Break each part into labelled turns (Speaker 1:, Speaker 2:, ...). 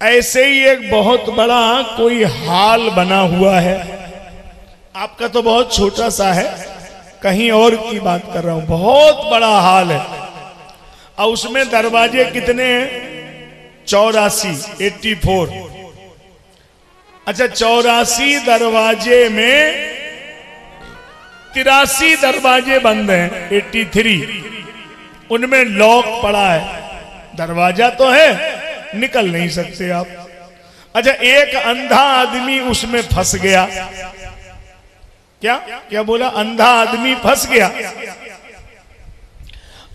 Speaker 1: ऐसे ही एक बहुत बड़ा कोई हाल बना हुआ है। आपका तो बहुत छोटा सा है, कहीं और की बात कर रहा हूं। बहुत बड़ा हाल है और उसमें दरवाजे कितने हैं? 84 अच्छा 84 दरवाजे में 83 दरवाजे बंद हैं। 83 उनमें लॉक पड़ा है। दरवाजा तो है, निकल नहीं सकते आप। अच्छा एक अंधा आदमी उसमें फंस गया। क्या क्या बोला? अंधा आदमी फंस गया।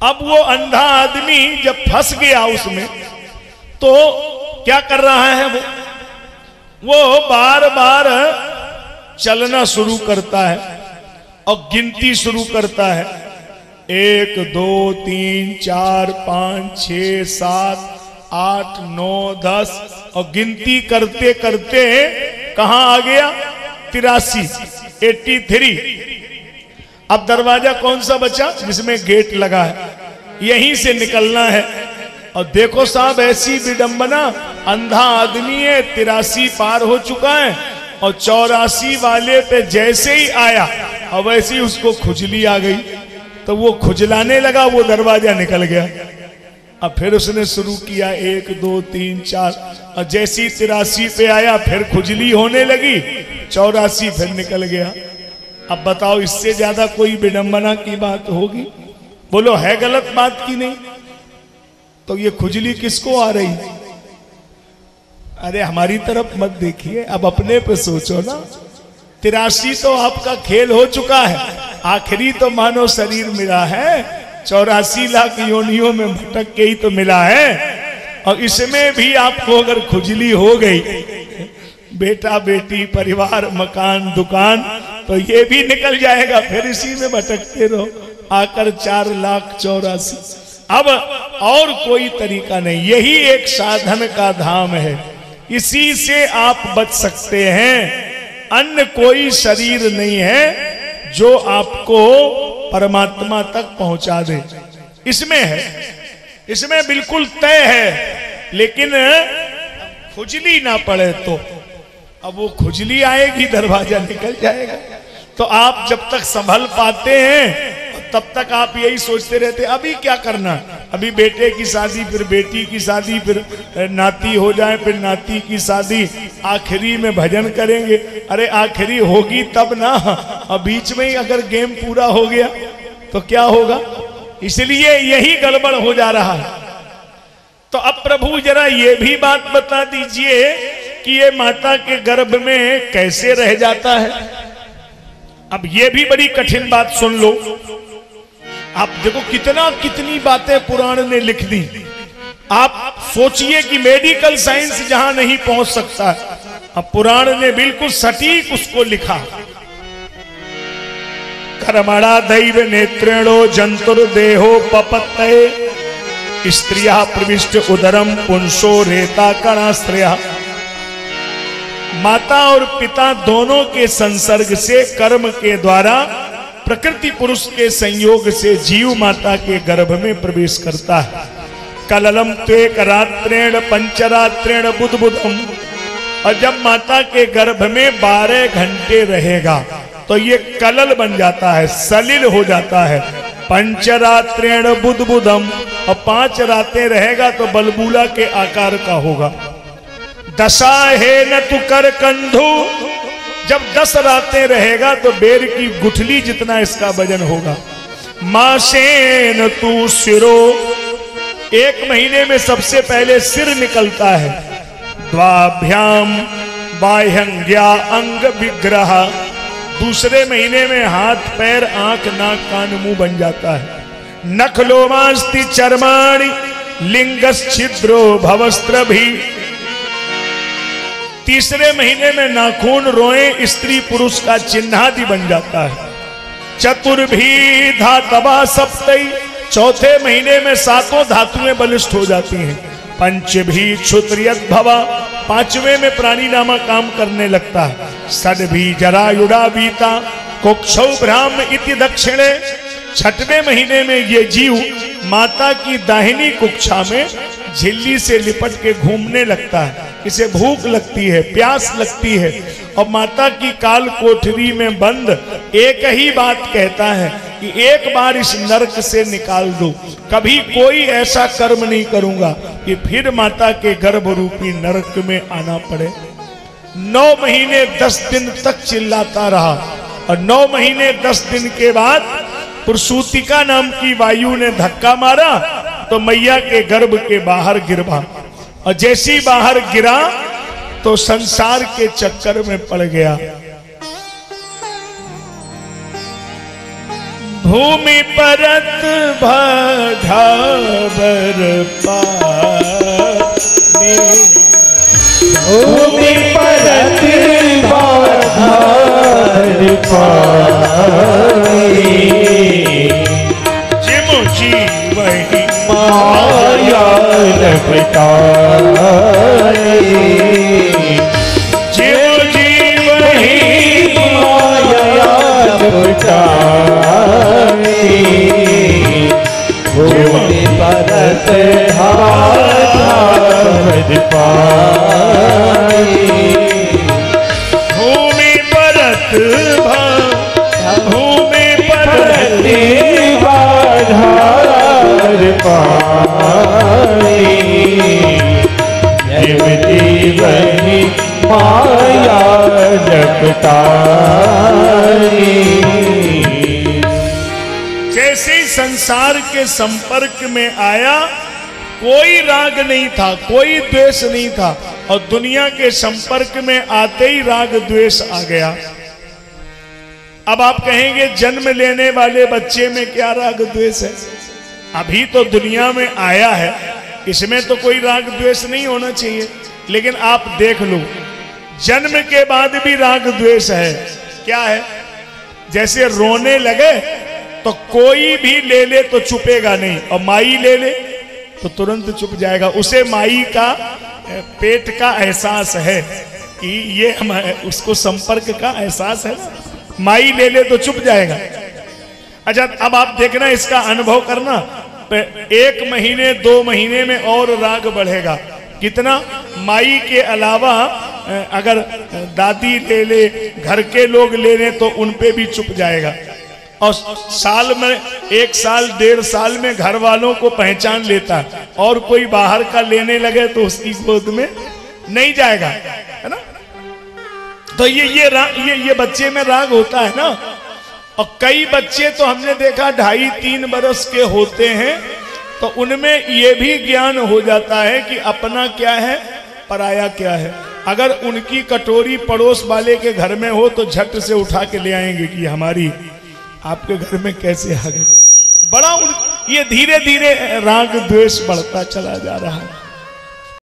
Speaker 1: अब वो अंधा आदमी जब फंस गया उसमें तो क्या कर रहा है? वो बार बार चलना शुरू करता है और गिनती शुरू करता है। 1 2 3 4 5 6 7 8 9 10 और गिनती करते करते कहां आ गया? 83। अब दरवाजा कौन सा बचा? जिसमें गेट लगा है, यहीं से निकलना है। और देखो साहब ऐसी विडंबना, अंधा आदमी है, 83 पार हो चुका है और 84 वाले पे जैसे ही आया और वैसे ही उसको खुजली आ गई तो वो खुजलाने लगा, वो दरवाजा निकल गया। अब फिर उसने शुरू किया 1 2 3 4 और जैसी 83 पे आया फिर खुजली होने लगी, 84 फिर निकल गया। अब बताओ इससे ज्यादा कोई विडंबना की बात होगी? बोलो है गलत बात की नहीं? तो ये खुजली किसको आ रही? अरे हमारी तरफ मत देखिए, अब अपने पे सोचो ना। 83 तो आपका खेल हो चुका है, आखिरी तो मानव शरीर मिला है। 84 लाख योनियों में भटक के ही तो मिला है और इसमें भी आपको अगर खुजली हो गई, बेटा बेटी परिवार मकान दुकान, तो ये भी निकल जाएगा। फिर इसी में भटकते रहो, आकर 4,84,000। अब और कोई तरीका नहीं, यही एक साधन का धाम है, इसी से आप बच सकते हैं। अन्य कोई शरीर नहीं है जो आपको परमात्मा तक पहुंचा दे। इसमें है, इसमें बिल्कुल तय है। लेकिन खुजली ना पड़े तो, अब वो खुजली आएगी दरवाजा निकल जाएगा। तो आप जब तक संभल पाते हैं तब तक आप यही सोचते रहते अभी क्या करना, अभी बेटे की शादी, फिर बेटी की शादी, फिर नाती हो जाए, फिर नाती की शादी, आखिरी में भजन करेंगे। अरे आखिरी होगी तब ना, अब बीच में ही अगर गेम पूरा हो गया तो क्या होगा? इसलिए यही गड़बड़ हो जा रहा है। तो अब प्रभु जरा ये भी बात बता दीजिए कि ये माता के गर्भ में कैसे रह जाता है। अब ये भी बड़ी कठिन बात सुन लो। आप देखो कितनी बातें पुराण ने लिख दी। आप सोचिए कि मेडिकल साइंस जहां नहीं पहुंच सकता, अब पुराण ने बिल्कुल सटीक उसको लिखा। कर्मणा दैव नेत्रेणो जंतुर्देहो पपत्तये स्त्रिया प्रविष्ट उदरम पुंसो रेता कणास्त्रिया। माता और पिता दोनों के संसर्ग से, कर्म के द्वारा, प्रकृति पुरुष के संयोग से जीव माता के गर्भ में प्रवेश करता है। कललम त्वेक रात्रेण पंचरात्रेण बुधबुधम। और जब माता के गर्भ में 12 घंटे रहेगा तो ये कलल बन जाता है, सलिल हो जाता है। पंचरात्रेण बुधबुधम, और 5 रातें रहेगा तो बलबूला के आकार का होगा। दशा है न तु कर कंधु, जब 10 रातें रहेगा तो बेर की गुठली जितना इसका वजन होगा। मासेन तू सिरो, 1 महीने में सबसे पहले सिर निकलता है। द्वाभ्याम बाह्यंग्या अंग विग्रह, दूसरे महीने में हाथ पैर आंख नाक कान मुंह बन जाता है। नखलोमास्ति चर्माणि लिंगश्छिद्रो भवस्त्र भी, तीसरे महीने में नाखून रोए स्त्री पुरुष का चिन्हादि बन जाता है। चतुर्भी धातवा सप्तई, चौथे महीने में 7 धातुएं बलिष्ठ हो जाती हैं। पंचभी क्षुत्रियत भवा, 5वें में प्राणी नामा काम करने लगता है। षड्भी जरायुड़ा बीता कुक्षौ ब्राह्म इति दक्षिणे, 6वें महीने में ये जीव माता की दाहिनी कुक्षा में झिल्ली से लिपट के घूमने लगता है। इसे भूख लगती है, प्यास लगती है, और माता की काल कोठरी में बंद एक ही बात कहता है कि एक बार इस नरक से निकाल दो, कभी कोई ऐसा कर्म नहीं करूंगा कि फिर माता के गर्भ रूपी नरक में आना पड़े। 9 महीने 10 दिन तक चिल्लाता रहा, और 9 महीने 10 दिन के बाद प्रसूतिका नाम की वायु ने धक्का मारा तो मैया के गर्भ के बाहर गिरा, और जैसी बाहर गिरा तो संसार के चक्कर में पड़ गया। भूमि परत भाधावर पानी,
Speaker 2: भूमि परत भाधावर पानी,
Speaker 1: जिमु जी वही
Speaker 2: माया लपटाई,
Speaker 1: जिमु जी वही
Speaker 2: माया लपटाई, भूमि परत भाधावर पानी,
Speaker 1: भूमि परत भूमि परत
Speaker 2: भाधावर पानी, जीवनी माया जपताई।
Speaker 1: जैसे ही संसार के संपर्क में आया, कोई राग नहीं था, कोई द्वेष नहीं था, और दुनिया के संपर्क में आते ही राग द्वेष आ गया। अब आप कहेंगे जन्म लेने वाले बच्चे में क्या राग द्वेष है? अभी तो दुनिया में आया है, इसमें तो कोई राग द्वेष नहीं होना चाहिए। लेकिन आप देख लो, जन्म के बाद भी राग द्वेष है। क्या है? जैसे रोने लगे तो कोई भी ले ले तो चुपेगा नहीं, और माई ले ले तो तुरंत चुप जाएगा। उसे माई का पेट का एहसास है कि ये हम उसको संपर्क का एहसास है ना, माई ले ले तो चुप जाएगा। अच्छा, अब आप देखना, इसका अनुभव करना, 1 महीने 2 महीने में और राग बढ़ेगा। कितना? माई के अलावा अगर दादी ले ले, घर के लोग ले ले तो उन पे भी चुप जाएगा। और साल में 1 साल 1.5 साल में घर वालों को पहचान लेता, और कोई बाहर का लेने लगे तो उसकी गोद में नहीं जाएगा, है ना। तो ये बच्चे में राग होता है ना। और कई बच्चे तो हमने देखा 2.5-3 बरस के होते हैं, तो उनमें ये भी ज्ञान हो जाता है कि अपना क्या है, पराया क्या है। अगर उनकी कटोरी पड़ोस वाले के घर में हो तो झट से उठा के ले आएंगे कि हमारी आपके घर में कैसे आ गई। बड़ा ये धीरे धीरे राग द्वेष बढ़ता चला जा रहा है।